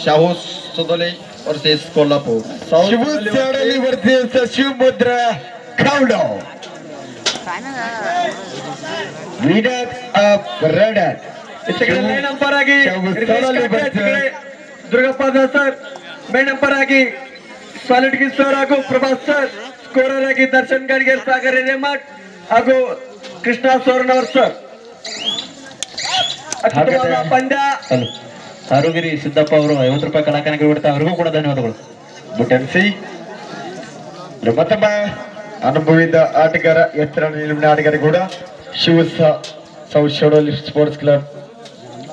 Shahu Sadole versus Kolhapur. Shiv Sadoli versus Shivmudra खवडो. Winner of रडर. Main umpire ಆಗಿ ದುರ್ಗಪ್ಪ ಸರ್, ಮೇನ್ ಅಂಪೈರ್ ಆಗಿ ಸಾಲಿಡ್ ಗಿಲ್ ಸರ್ ಹಾಗೂ ಪ್ರಭಾಸ್ ಸರ್, ಸ್ಕೋರರ್ ಆಗಿ ದರ್ಶನ್ ಗಾಡ್ಗೆ, ಸಾಗರ್ ಹಿರೇಮಠ್ ಹಾಗೂ ಕೃಷ್ಣ ಸೋರನವರ್ ಸರ್. ಅದ್ಭುತವಾದ ಪಂದ್ಯ. ಆರೋಗಿರಿ ಸಿದ್ದಪ್ಪ ಅವರು 50 ರೂಪಾಯಿ ಕಲಾಕಾನಿಗೆ ಬಿಡ್ತಾರೆ, ಅವರಿಗೂ ಕೂಡ ಧನ್ಯವಾದಗಳು. ಬುಟನ್ಸಿ ಮತ್ತೊಬ್ಬ ಅನುಭವಿದ ಆಟಗಾರ, ಎತ್ತರ ನಿಲುವಿನ ಆಟಗಾರ ಕೂಡ ಶಿವ ಸೌಶೋಡೋಲಿ ಸ್ಪೋರ್ಟ್ಸ್ ಕ್ಲಬ್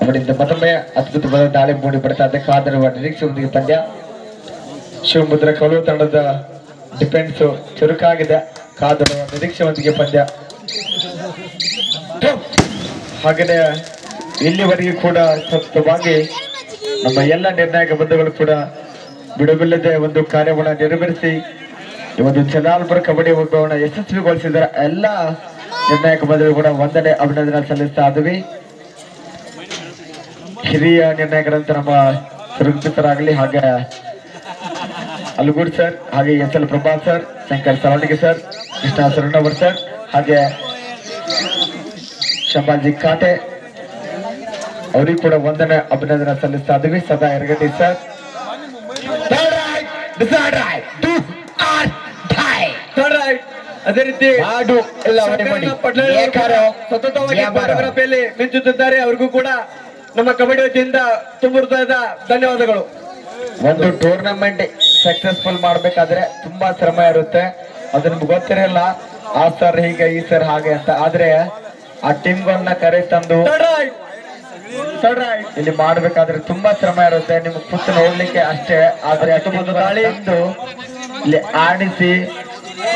ಅವರಿಂದ ಮತ್ತೊಮ್ಮೆ ಅದ್ಭುತವಾದ ದಾಳಿ ಮೂಡಿ ಬರ್ತಾ ಇದೆ. ಕಾದರುವ ನಿರೀಕ್ಷೆಯೊಂದಿಗೆ ಪಂದ್ಯ. ಶಿವಮುದ್ರಾ ಕೌಲು ತಂಡದ ಡಿಫೆನ್ಸ್ ಚುರುಕಾಗಿದೆ. ಕಾದರುವ ನಿರೀಕ್ಷೆಯೊಂದಿಗೆ ಪಂದ್ಯ. ಹಾಗೆಯೇ ಇಲ್ಲಿವರೆಗೂ ಕೂಡ ಸತತವಾಗಿ ನಮ್ಮ ಎಲ್ಲ ನಿರ್ಣಾಯಕ ಬಂಧುಗಳು ಕೂಡ ಬಿಡುಬಿಲ್ಲದೆ ಒಂದು ಕಾರ್ಯವನ್ನು ನೆರವೇರಿಸಿ ಈ ಒಂದು ಜಲಾಲ್ಪುರ ಕಬಡ್ಡಿ ಉದ್ಭವನ ಯಶಸ್ವಿಗೊಳಿಸಿದ ಎಲ್ಲ ನಿರ್ಣಾಯಕ ಬಂಧುಗಳು ಕೂಡ ವಂದನೆ ಅಭಿನಂದನೆ ಸಲ್ಲಿಸ್ತಾ ಇದ್ವಿ. ಹಿರಿಯ ನಿರ್ಣಾಯಕರಂತ ನಮ್ಮ ಸುರಕ್ಷಿತರಾಗಲಿ, ಹಾಗೆ ಅಲ್ಗೂಡ್ ಸರ್, ಹಾಗೆ ಎಸ್.ಎಲ್. ಪ್ರಭಾತ್ ಸರ್, ಶಂಕರ್ ಸವರ್ಣಿಗೆ ಸರ್, ಕೃಷ್ಣ ಸರಣವರ್ ಸರ್, ಹಾಗೆ ಶಂಭಾಜಿ ಕಾಟೆ ಅವರಿಗೂ ಕೂಡ ವಂದನೆ ಅಭಿನಂದನೆ ಸಲ್ಲಿಸ್ತಾ ಇದ್ವಿ. ಸದಾ ಎರಗಟ್ಟಿ ಸರ್. ಅದೇ ರೀತಿ ಸತತವಾಗಿ ಫೋಟೋಗ್ರಫಿಯಲ್ಲಿ ಮಿಂಚುತ್ತಿದ್ದಾರೆ. ಅವ್ರಿಗೂ ಕೂಡ ನಮ್ಮ ಕಬಡ್ಡಿ ವತಿಯಿಂದ ತುಂಬ ಹೃದಯದ ಧನ್ಯವಾದಗಳು. ಒಂದು ಟೂರ್ನಮೆಂಟ್ ಸಕ್ಸಸ್ಫುಲ್ ಮಾಡ್ಬೇಕಾದ್ರೆ ತುಂಬಾ ಶ್ರಮ ಇರುತ್ತೆ. ಅದು ನಿಮ್ಗೆ ಗೊತ್ತಿರಲ್ಲ, ಆ ಸರ್ ಹೀಗೆ, ಈ ಸರ್ ಹಾಗೆ ಅಂತ. ಆದ್ರೆ ಆ ಟೀಮ್ಗಳನ್ನ ಕರೆ ತಂದು ಇಲ್ಲಿ ಮಾಡ್ಬೇಕಾದ್ರೆ ತುಂಬಾ ಶ್ರಮ ಇರುತ್ತೆ. ನಿಮ್ಗೆ ಕೂತು ನೋಡ್ಲಿಕ್ಕೆ ಅಷ್ಟೇ. ಆದ್ರೆ ಅಷ್ಟೊಂದು ದಾಳಿ ಇಲ್ಲಿ ಆಡಿಸಿ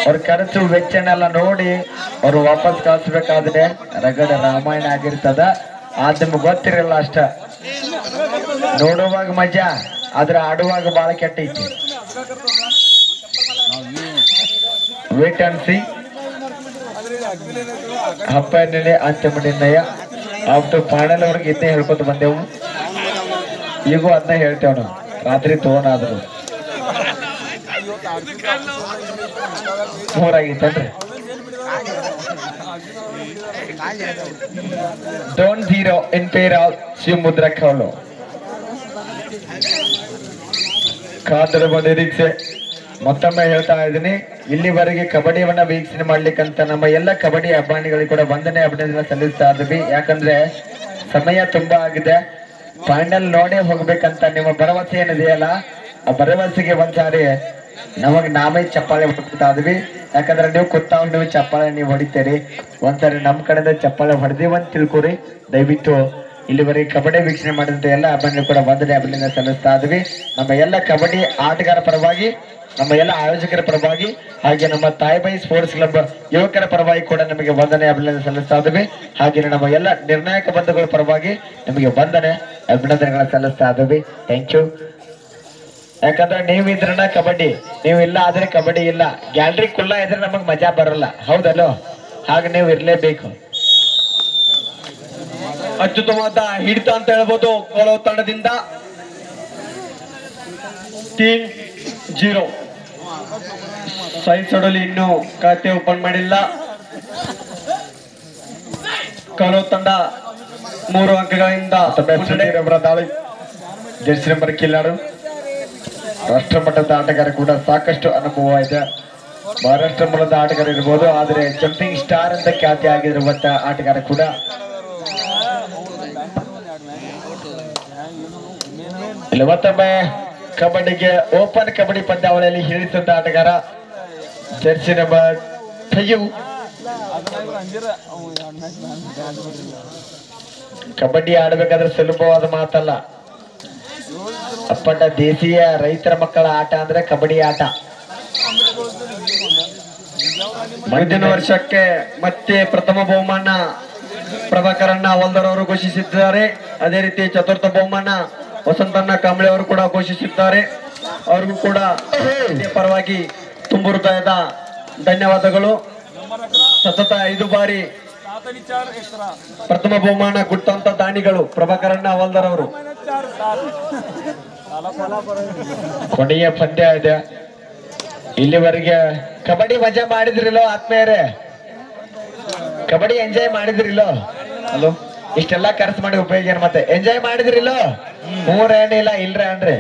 ಅವ್ರ ಖರ್ಚು ವೆಚ್ಚನೆಲ್ಲ ನೋಡಿ ಅವ್ರು ವಾಪಸ್ ಕಳಿಸ್ಬೇಕಾದ್ರೆ ರಗಡ ರಾಮಾಯಣ ಆಗಿರ್ತದ. ಅದ್ ನಿಮ್ಗೆ ಗೊತ್ತಿರಲ್ಲ ಅಷ್ಟ. ನೋಡುವಾಗ ಮಜಾ, ಆದ್ರೆ ಆಡುವಾಗ ಬಹಳ ಕೆಟ್ಟ ಐತಿ. Wait and see. ಹಬ್ಬ ನೆಲೆ ಅಂತಿಮ ನಿರ್ಣಯ. ಆಫ್ಟರ್ ಫೈನಲ್ ಅವ್ರಿಗೆ ಇದನ್ನೇ ಹೇಳ್ಕೊತ ಬಂದೆವು, ಈಗೂ ಅದನ್ನ ಹೇಳ್ತೇವ್ ನಾವು. ರಾತ್ರಿ ತೋನಾದ್ರು 3 ಆಗಿತ್ತನ್ರಿ. ಡೋನ್ 0 in favour of Shivmudra Kaulu. ಕಾದರುವ ನಿರೀಕ್ಷೆ ಮತ್ತೊಮ್ಮೆ ಹೇಳ್ತಾ ಇದ್ದೀನಿ. ಇಲ್ಲಿವರೆಗೆ ಕಬಡ್ಡಿಯನ್ನ ವೀಕ್ಷಣೆ ಮಾಡ್ಲಿಕ್ಕಂತ ನಮ್ಮ ಎಲ್ಲ ಕಬಡ್ಡಿ ಅಭಿಮಾನಿಗಳಿಗೆ ಕೂಡ ವಂದನೆ ಅಭಿನಂದನೆ ಸಲ್ಲಿಸ್ತಾ ಇದ್ವಿ. ಯಾಕಂದ್ರೆ ಸಮಯ ತುಂಬಾ ಆಗಿದೆ. ಫೈನಲ್ ನೋಡೇ ಹೋಗ್ಬೇಕಂತ ನಿಮ್ಮ ಭರವಸೆ ಏನಿದೆಯಲ್ಲ, ಆ ಭರವಸೆಗೆ ಒಂದ್ಸಾರಿ ನಾವೇ ಚಪ್ಪಾಳೆ ಹೊಡ್ತಾ ಇದ್ವಿ. ಯಾಕಂದ್ರೆ ನೀವು ಕೂತಾವ್ ನೀವು ಚಪ್ಪಾಳೆ ನೀವು ಹೊಡಿತೀರಿ. ಒಂದ್ಸಾರಿ ನಮ್ ಕಡೆಯಿಂದ ಚಪ್ಪಾಳೆ ಹೊಡೆದಿವಂತ ತಿಳ್ಕೊರಿ. ದಯವಿಟ್ಟು ಇಲ್ಲಿವರೆಗೆ ಕಬಡ್ಡಿ ವೀಕ್ಷಣೆ ಮಾಡಿದಂತ ಎಲ್ಲ ಅಭಿಮಾನಿಗಳು ಕೂಡ ವಂದನೆ ಅಭಿನಂದನೆ ಸಲ್ಲಿಸ್ತಾ ಇದ್ವಿ. ನಮ್ಮ ಎಲ್ಲ ಕಬಡ್ಡಿ ಆಟಗಾರ ಪರವಾಗಿ, ನಮ್ಮ ಎಲ್ಲ ಆಯೋಜಕರ ಪರವಾಗಿ, ಹಾಗೆ ನಮ್ಮ ತಾಯಿಬಾಯಿ ಸ್ಪೋರ್ಟ್ಸ್ ಕ್ಲಬ್ ಯುವಕರ ಪರವಾಗಿ ಕೂಡ ನಮಗೆ ವಂದನೆ ಅಭಿನಂದನೆ ಸಲ್ಲಿಸ್ತಾ ಇದ್ವಿ. ಹಾಗೆ ನಮ್ಮ ಎಲ್ಲ ನಿರ್ಣಾಯಕ ಬಂಧುಗಳ ಪರವಾಗಿ ನಿಮಗೆ ವಂದನೆ ಅಭಿನಂದನೆಗಳನ್ನ ಸಲ್ಲಿಸ್ತಾ ಇದ್ವಿ. Thank you. ಯಾಕಂದ್ರೆ ನೀವು ಇದ್ರನ ಕಬಡ್ಡಿ, ನೀವು ಇಲ್ಲ ಆದ್ರೆ ಕಬಡ್ಡಿ ಇಲ್ಲ. ಗ್ಯಾಲರಿ ಕುಲ್ಲ ಇದ್ರೆ ನಮಗ್ ಮಜಾ ಬರಲ್ಲ, ಹೌದಲ್ಲೋ? ಹಾಗೆ ನೀವು ಇರ್ಲೇಬೇಕು. ಅತ್ಯುತ್ತಮವಾದ ಹಿಡಿತ ಅಂತ ಹೇಳ್ಬೋದು ಕೋಲೋ ತಂಡದಿಂದ. ಟೀಮ್ 0 ಸೈಡ್ ಸಡಲಿ ಇನ್ನೂ ಖಾತೆ ಓಪನ್ ಮಾಡಿಲ್ಲ. ಕೋಲೋ ತಂಡ 3 ಅಂಕಗಳಿಂದ ದಾಳಿ. ಜರ್ಸಿ ನಂಬರ್ ಕಿಲ್ಲಾರು ರಾಷ್ಟ್ರ ಮಟ್ಟದ ಆಟಗಾರ ಕೂಡ ಸಾಕಷ್ಟು ಅನುಭವ ಇದೆ. ಮಹಾರಾಷ್ಟ್ರ ಮೂಲದ ಆಟಗಾರ ಇರ್ಬೋದು, ಆದ್ರೆ ಜಂಪಿಂಗ್ ಸ್ಟಾರ್ ಅಂತ ಖ್ಯಾತಿ ಆಗಿರುವಂತ ಆಟಗಾರ ಕೂಡ. ಇಲ್ಲಿ ಮತ್ತೊಮ್ಮೆ ಕಬಡ್ಡಿಗೆ ಓಪನ್ ಕಬಡ್ಡಿ ಪಂದ್ಯಾವಳಿಯಲ್ಲಿ ಇಳಿಸಿದ ಆಟಗಾರ ಜರ್ಸಿ ನಂಬರ್ 5. ಕಬಡ್ಡಿ ಆಡಬೇಕಾದ್ರೆ ಸುಲಭವಾದ ಮಾತಲ್ಲ. ಅಪ್ಪಟ ದೇಶೀಯ ರೈತರ ಮಕ್ಕಳ ಆಟ ಅಂದ್ರೆ ಕಬಡ್ಡಿ ಆಟ. ಮುಂದಿನ ವರ್ಷಕ್ಕೆ ಮತ್ತೆ ಪ್ರಥಮ ಬಹುಮಾನ ಪ್ರಭಾಕರಣ್ಣ ಹೊಲ್ದರ್ ಅವರು ಘೋಷಿಸಿದ್ದಾರೆ. ಅದೇ ರೀತಿ ಚತುರ್ಥ ಬಹುಮಾನ ವಸಂತಣ್ಣ ಕಾಂಬಳೆ ಅವರು ಕೂಡ ಘೋಷಿಸಿದ್ದಾರೆ. ಅವ್ರಿಗೂ ಕೂಡ ಪರವಾಗಿ ತುಂಬ ಹೃದಯದ ಧನ್ಯವಾದಗಳು. ಸತತ 5 ಬಾರಿ ಪ್ರಥಮ ಬಹುಮಾನ ಗುಟ್ಟಂತ ದಾನಿಗಳು ಪ್ರಭಾಕರಣ್ಣ ಹವಾಲ್ದಾರ್ ಅವರು. ಕೊನೆಯ ಪಂದ್ಯ ಇದೆ. ಇಲ್ಲಿವರೆಗೆ ಕಬಡ್ಡಿ ಮಜಾ ಮಾಡಿದ್ರಿಲ್ಲೋ ಆತ್ಮೀಯರೇ? ಕಬಡ್ಡಿ ಎಂಜಾಯ್ ಮಾಡಿದ್ರಿಲ್ಲೋ? ಹಲೋ, ಇಷ್ಟೆಲ್ಲಾ ಖರ್ಚು ಮಾಡಿ ಉಪಯೋಗ ಏನ್ ಮತ್ತೆ? ಎಂಜಾಯ್ ಮಾಡಿದ್ರಿಲ್ಲೋ? ಏನಿಲ್ಲ ಇಲ್ರಿ ಅನ್ರಿ.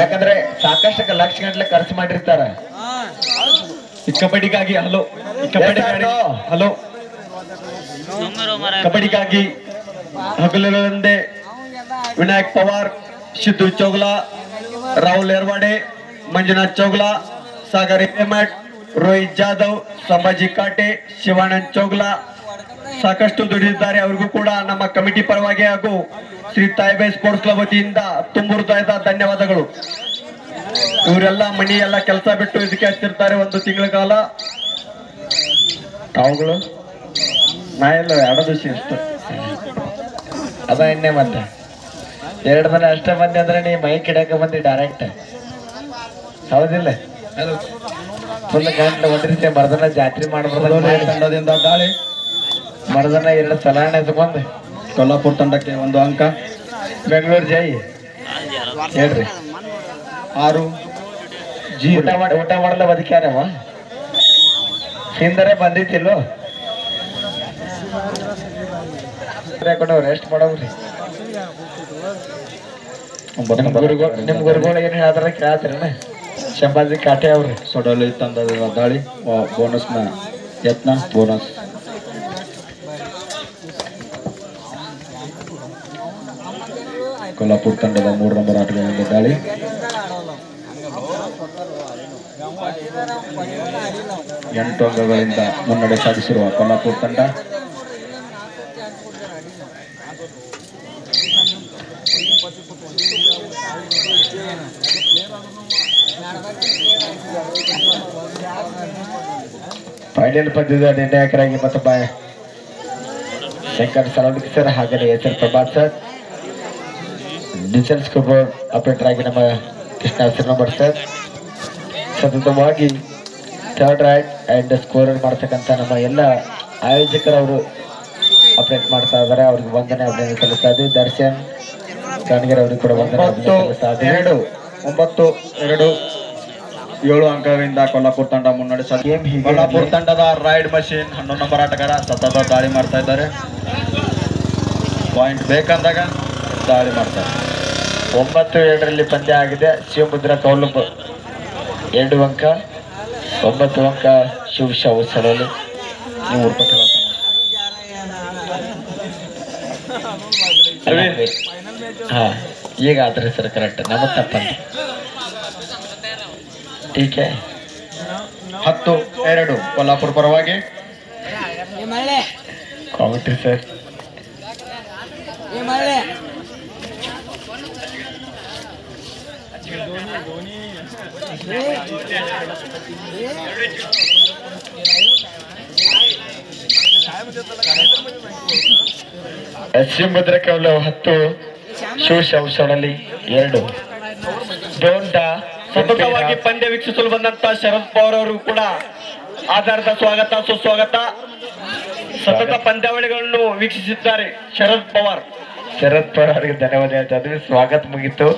ಯಾಕಂದ್ರೆ ಸಾಕಷ್ಟು ಲಕ್ಷ ಗಂಟ್ಲೆ ಖರ್ಚು ಮಾಡಿರ್ತಾರ ಈ ಕಬಡ್ಡಿಗಾಗಿ. ಹಲೋ, ಈ ಕಬಡ್ಡಿಗಾಗಿ ಹಲೋ, ಕಬಡ್ಡಿಗಾಗಿ ಹಗಲುಗಳಂದೇ ವಿನಾಯಕ್ ಪವಾರ್, ಸಿದ್ದು ಚೌಗಲಾ, ರಾಹುಲ್ ಎರ್ವಾಡೆ, ಮಂಜುನಾಥ್ ಚೌಗಲಾ, ಸಾಗರ್ ಹೇಮಟ್, ರೋಹಿತ್ ಜಾಧವ್, ಸಂಭಾಜಿ ಕಾಟೆ, ಶಿವಾನಂದ್ ಚೌಗಲಾ ಸಾಕಷ್ಟು ದುಡಿದಿದ್ದಾರೆ. ಅವ್ರಿಗೂ ಕೂಡ ನಮ್ಮ ಕಮಿಟಿ ಪರವಾಗಿ ಹಾಗೂ ಶ್ರೀ ತಾಯಿಬಾಯಿ ಸ್ಪೋರ್ಟ್ಸ್ ಕ್ಲಬ್ ವತಿಯಿಂದ ತುಂಬ ಹೃದಯದ ಧನ್ಯವಾದಗಳು. ಇವರೆಲ್ಲ ಮನಿ ಎಲ್ಲ ಕೆಲಸ ಬಿಟ್ಟು ಇದಕ್ಕೆ ಹಚ್ಚಿರ್ತಾರೆ ಒಂದು ತಿಂಗಳ ಕಾಲ. ತಾವುಗಳು ನಾ ಎಲ್ಲ 2 ದಿವಸ ಅಷ್ಟು ಅದ ಎಣ್ಣೆ ಮತ್ತೆ 2 ದಿನ ಅಷ್ಟೇ ಬಂದೆ ಅಂದ್ರೆ ನೀ ಮೈ ಕಿಡಕ ಬಂದಿ ಡೈರೆಕ್ಟ್. ಹೌದಿಲ್ಲ? ಫುಲ್ ಗಂಟೆ ಒಂದ್ರೀತಿ ಮರ್ದನ ಜಾತ್ರೆ ಮಾಡ್ಬೋದು. ತಂಡದಿಂದ ದಾಳಿ. ಮರ್ದನ 2 ಸಲಾಣೆ ತಗೊಂಡು ಕೊಲ್ಲಾಪುರ ತಂಡಕ್ಕೆ 1 ಅಂಕ. ಬೆಂಗಳೂರು ಜೈ ಹೇಳ್ರಿ. 6-0. ಊಟ ಮಾಡಲ್ಲ ಬದುಕ್ಯಾರವ ಹಿಂದರೆ ಬಂದಿತ್ತಿಲ್ಲೋ? ರೆಸ್ಟ್ ಮಾಡೋಗ್ರಿ. ನಿಮ್ ಗುರುಗಳು ಏನ್ ಹೇಳ್ತಾರ ಕೇಳ್ತೀರನ? ಶಂಭಾಜಿ ಕಾಟೆ ಅವ್ರಿ. ಸೊಡಲಿ ತಂಡದಿಂದ ದಾಳಿ. ಬೋನಸ್ನ ಯತ್ನ ಬೋನಸ್. ಕೊಲ್ಲಾಪುರ ತಂಡದ 3 ನಂಬರ್ ಆಟಗಾರರಿಂದ ದಾಳಿ. ಎಂಟು ಅಂಕಗಳಿಂದ ಮುನ್ನಡೆ ಸಾಧಿಸಿರುವ ಕೊಲ್ಲಾಪುರ ತಂಡ ಫೈನಲ್ ಪಂದ್ಯದ ನಿರ್ಣಾಯಕರಾಗಿ ಮತ್ತೊಬ್ಬ ಶಂಕರ್ ಸಲೋನಿಕ್ ಸರ್ ಹಾಗೆಯೇ S L Prabhat sir, digital score board operator ಆಗಿ ನಮ್ಮ ಕೃಷ್ಣ ನಂಬರ್ ಸರ್, ಸತತವಾಗಿ ಥರ್ಡ್ ರೈಟ್ ಅಂಡ್ ಸ್ಕೋರರ್ ಮಾಡ್ತಕ್ಕಂಥ ನಮ್ಮ ಎಲ್ಲ ಆಯೋಜಕರವರು ಆಪರೇಟ್ ಮಾಡ್ತಾ ಇದ್ದಾರೆ. ಅವ್ರಿಗೆ ವಂದನೆ ಅಭಿನಂದನೆ ಸಲ್ಲಿಸ್ತಾ ಇದ್ದೀವಿ. ದರ್ಶನ್ ಗಾಣಿಗರ್ ಅವ್ರಿಗೆ ಕೂಡ ವಂದನೆ ಸಲ್ಲಿಸ್ತಾ ಇದ್ದೀವಿ. 9-2 7 ಅಂಕಗಳಿಂದ ಕೊಲ್ಲಾಪುರ ತಂಡ ಮುನ್ನಡೆ ಸಾಧಿಸಿದೆ. ಕೊಲ್ಲಾಪುರ ತಂಡದ ರೈಡ್ ಮಷೀನ್ 11 ನಂಬರ್ ಆಟಗಾರ ಸತತ ದಾಳಿ ಮಾಡ್ತಾ ಇದ್ದಾರೆ. ಪಾಯಿಂಟ್ ಬೇಕಂದಾಗ ದಾಳಿ ಮಾಡ್ತಾರೆ. 9-2 ಪಂದ್ಯ ಆಗಿದೆ. ಶಿವಮುದ್ರ ಕೌಲುಬ್ 2 ಅಂಕ, 9 ಅಂಕ ಶಿವ ಸಡಲಿ. ನೀವು ಹಾ ಈಗ ಆದ್ರೆ ಸರ್ ಕರೆಕ್ಟ್ ನಮ್ಮ ತಪ್ಪಂತ. ಟೀಕೆ 10-2 ಕೊಲ್ಲಾಪುರ ಪರವಾಗಿ. Commentary sir. ಶಿವಮುದ್ರ ಕೌಲು 10, ಶಿವಶೌಸಳಲಿ 2. ಸತತವಾಗಿ ಪಂದ್ಯ ವೀಕ್ಷಿಸಲು ಬಂದಂತ ಶರದ್ ಪವಾರ್ ಅವರು ಕೂಡ ಆಧಾರದ ಸ್ವಾಗತ ಸುಸ್ವಾಗತ. ಸತತ ಪಂದ್ಯಾವಳಿಗಳನ್ನು ವೀಕ್ಷಿಸಿದ್ದಾರೆ ಶರದ್ ಪವಾರ್. ಶರದ್ ಪವಾರ್ ಅವರಿಗೆ ಧನ್ಯವಾದ ಹೇಳ್ತಾ ಇದ್ವಿ. ಸ್ವಾಗತ ಮುಗಿತು.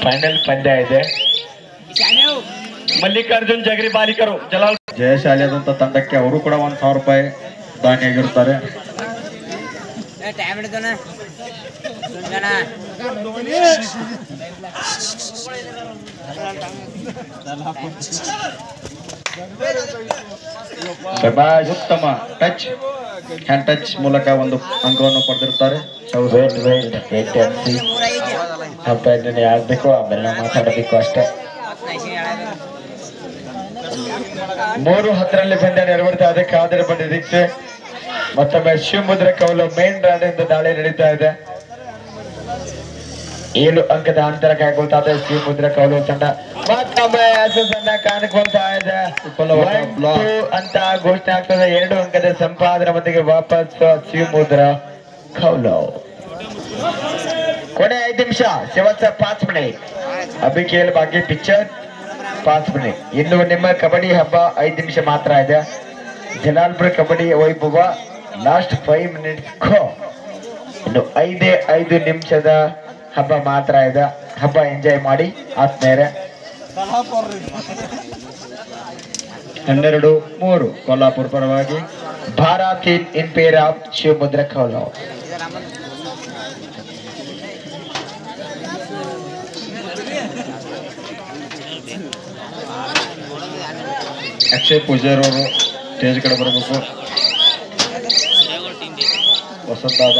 ಫೈನಲ್ ಪಂದ್ಯ ಇದೆ. ಮಲ್ಲಿಕಾರ್ಜುನ್ ಜಗರಿ ಬಾಲಿಕರು ಜಲಾಲ್ ಜಯಶಾಲಿಯಾದಂತ ತಂಡಕ್ಕೆ ಅವರು ಕೂಡ 1,000 ರೂಪಾಯಿ ದಾನಿಯಾಗಿರುತ್ತಾರೆ. ಉತ್ತಮ ಟಚ್, ಹ್ಯಾಂಡ್ ಟಚ್ ಮೂಲಕ 1 ಅಂಕವನ್ನು ಪಡೆದಿರುತ್ತಾರೆ. ಆಗ್ಬೇಕು, ಆಮೇಲೆ ಮಾತಾಡಬೇಕು ಅಷ್ಟೇ. 3-10 ಪಂದ್ಯ ನೆರವೇರ್ತಾ ಇದೆ. ಕಾದರೆ ಬಂದಿದ್ದಕ್ಕೆ ಮತ್ತೊಮ್ಮೆ ಶಿವಮುದ್ರ ಕೌಲು ಮೇನ್ ರಾಡಿಂದ ದಾಳಿ ನಡೀತಾ ಇದೆ. 7 ಅಂಕದ ಅಂತರ ಕಾಯ್ಕೊಳ್ತಾ ಇದೆ ಶಿವಮುದ್ರ ಕೌಲು ತಂಡ. ಮತ್ತೊಮ್ಮೆ ಯಶಸ್ಸನ್ನ ಕಾಣಿಕೊಳ್ತಾ ಇದೆ. 1-2 ಅಂತ ಘೋಷಣೆ ಆಗ್ತದೆ. 2 ಅಂಕದ ಸಂಪಾದನೆ ಮಂದಿಗೆ ವಾಪಸ್ ಶಿವಮುದ್ರ ಕೌಲು. ಕೊನೆ 5 ನಿಮಿಷ. शेवटचा 5 मिनिट. अभी खेल बाकी पिक्चर 5 मिनिट. ಇನ್ನು ನಿಮ್ಮ ಕಬಡ್ಡಿ ಹಬ್ಬ 5 ನಿಮಿಷ ಮಾತ್ರ ಇದೆ. ಜಲಾಲ್ಪುರ ಕಬಡ್ಡಿ ವೈಭವ ಲಾಸ್ಟ್ 5 ಮಿನಿಟ್ಸ್ ಇನ್ನು 5 ನಿಮಿಷದ ಹಬ್ಬ ಮಾತ್ರ ಇದೆ. ಹಬ್ಬ ಎಂಜಾಯ್ ಮಾಡಿ ಆತ್ಮೇರೆ. 12-3 ಕೊಲ್ಲಾಪುರ ಪರವಾಗಿ ಭಾರತ್ ಇನ್ ಪೇರ್ ಆಫ್ ಶಿವಮುದ್ರ ಕೌಲವ್. ಅಕ್ಷಯ್ ಪೂಜಾರಿ ಅವರು ಸ್ಟೇಜ್ ಕಡೆ ಬರಬೇಕು. ವಸಂತಾದ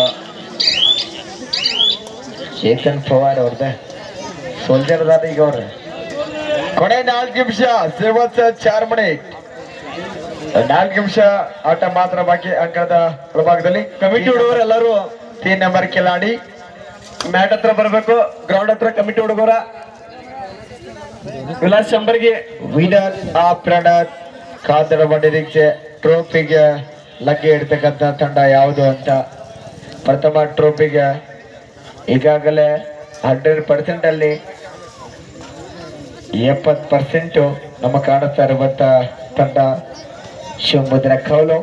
ಚೇತನ್ ಪವಾರ್ ಅವ್ರದ ಸೋಲ್ಜರ್ ಅದಾರ ಈಗ ಅವ್ರ. ಕೊನೆ 4 ನಿಮಿಷ 4 ಮಿನಿಟ್. 4 ನಿಮಿಷ ಆಟ ಮಾತ್ರ ಬಾಕಿ ಅಂಕದ ಪ್ರಭಾಗದಲ್ಲಿ. ಕಮಿಟಿ ಹುಡುಗರು ಎಲ್ಲರೂ 3 ನಂಬರ್ ಖಿಲಾಡಿ ಮ್ಯಾಟ್ ಹತ್ರ ಬರಬೇಕು. ಗ್ರೌಂಡ್ ಹತ್ರ ಕಮಿಟಿ ಹುಡುಗರ ವಿಲಾಸ್ ಶಂಬರ್ಗಿ ವಿನರ್ ಆಫ್ ರನ್ನರ್ ಕಾದರ ನಿರೀಕ್ಷೆ ಟ್ರೋಫಿಗೆ ಲಗ್ಗೆ ಇಡ್ತಕ್ಕಂಥ ತಂಡ ಯಾವುದು ಅಂತ. ಪ್ರಥಮ ಟ್ರೋಫಿಗೆ ಈಗಾಗಲೇ 100% ಅಲ್ಲಿ 70% ನಮ್ಮ ಕಾಣಿಸ್ತಾ ಇರುವಂತ ತಂಡ ಶಿವಮುದ್ರ ಕೌಲು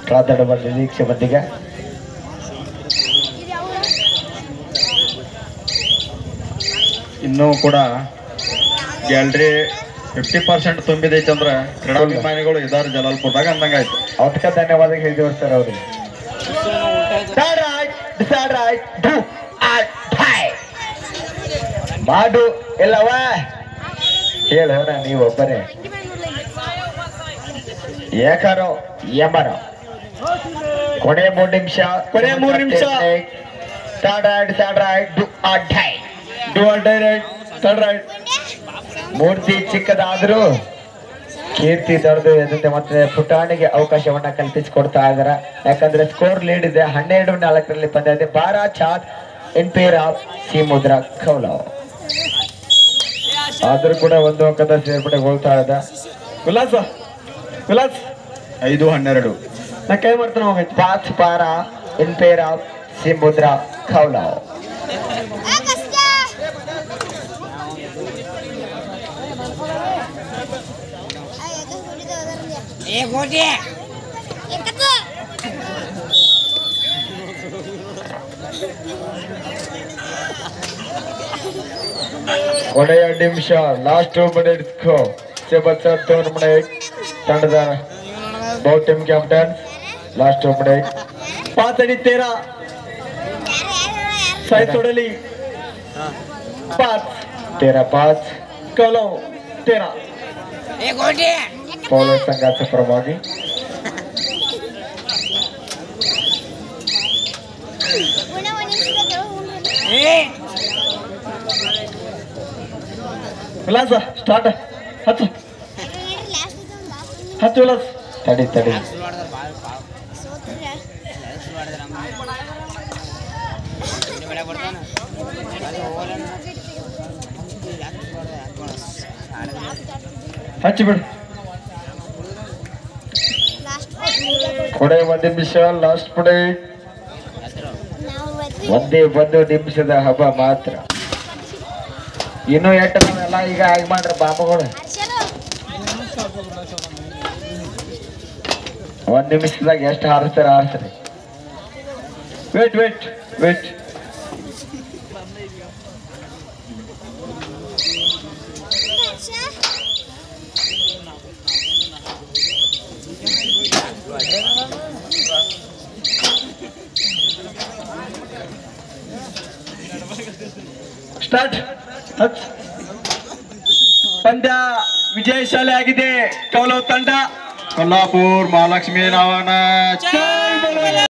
ಕಾದರ ನಿರೀಕ್ಷೆ ಬಂದಿಗೆ. ಇನ್ನೂ ಕೂಡ ಗ್ಯಾಲರಿ 50% ತುಂಬಿದೈತೆ ಅಂದ್ರೆ ಕ್ರೀಡಾಭಿಮಾನಿಗಳು ಇದಾರೆ ಜಲಾಲ್ಪುರದಾಗ ಅಂದಂಗಾಯ್ತು. ಅವತ್ತಕ್ಕೆ ಧನ್ಯವಾದ ಹೇಳಿದವರು ಸರ್ ಅವ್ರಿಗೆ. ಮಾಡು ಎಲ್ಲವ ಹೇಳೋಣ ನೀವೊಬ್ಬರೇ ಏಕಾರೋ ಯಮರೋ. ಕೊನೆ 3 ನಿಮಿಷ. ಕೊನೆ 3 ನಿಮಿಷ. ಮೂರ್ತಿ ಚಿಕ್ಕದಾದ್ರೂ ಕೀರ್ತಿ ದೊಡ್ಡದು ಎದಂತೆ ಮತ್ತೆ ಪುಟಾಣಿಗೆ ಅವಕಾಶವನ್ನ ಕಲ್ಪಿಸಿಕೊಡ್ತಾ ಇದಾರ. ಯಾಕಂದ್ರೆ ಸ್ಕೋರ್ ಲೀಡ್ ಇದೆ 12-4 ಪಂದ್ಯ ಇದೆ. ಬಾರಾ ಚಾಟ್ ಇನ್ ಪೇರ್ ಆಫ್ ಶಿವಮುದ್ರ ಕೌಲವ್. ಆದ್ರೂ ಕೂಡ ಒಂದು ಅಂಕದ ಸೇರ್ಪಡೆಗೊಳ್ತಾ ಇದೆ. ವಿಲಾಸ್ 5-12 ನಾ ಕೈ ಮಾಡ್ತಾನೆ ಹೋಗೈತಿ. ಪಾಚ್ ಪಾರ ಇನ್ ಪೇರ್ ಆಫ್ ಶಿವಮುದ್ರ ಕೌಲವ್. ಕೊನೆಯ ನಿಮಿಷ ಲಾಸ್ಟ್ 2 ಮಿನಿಟ್ಸ್. ತಂಡದ ಬಹು team captain last 2 minute. 5-13 Sai तोडली 5 13-5 कलो 13 पौलर संघाचा प्रभागी विलास स्टार्ट हತ್ತು ವಿಲಾಸ್ ತಡಿ ಹಚ್ಚಿ ಬಿಡು ಕೊನೆ 1 ನಿಮಿಷ ಲಾಸ್ಟ್ ಪಡೆ ಒಂದೇ 1 ನಿಮಿಷದ ಹಬ್ಬ ಮಾತ್ರ. ಇನ್ನು ಎಷ್ಟು ನಾವೆಲ್ಲ ಈಗ ಆಗಿ ಮಾಡ್ರ ಬಾಬುಗಳು 1 ನಿಮಿಷದಾಗ ಎಷ್ಟು ಹಾರಿಸ್ತಾರೆ. Wait start. ಪಂದ್ಯ ವಿಜಯಶಾಲಿ ಆಗಿದೆ ಕೌಲವ್ ತಂಡ. ಕೊಲ್ಲಾಪುರ್ ಮಹಾಲಕ್ಷ್ಮಿ ನಾವನ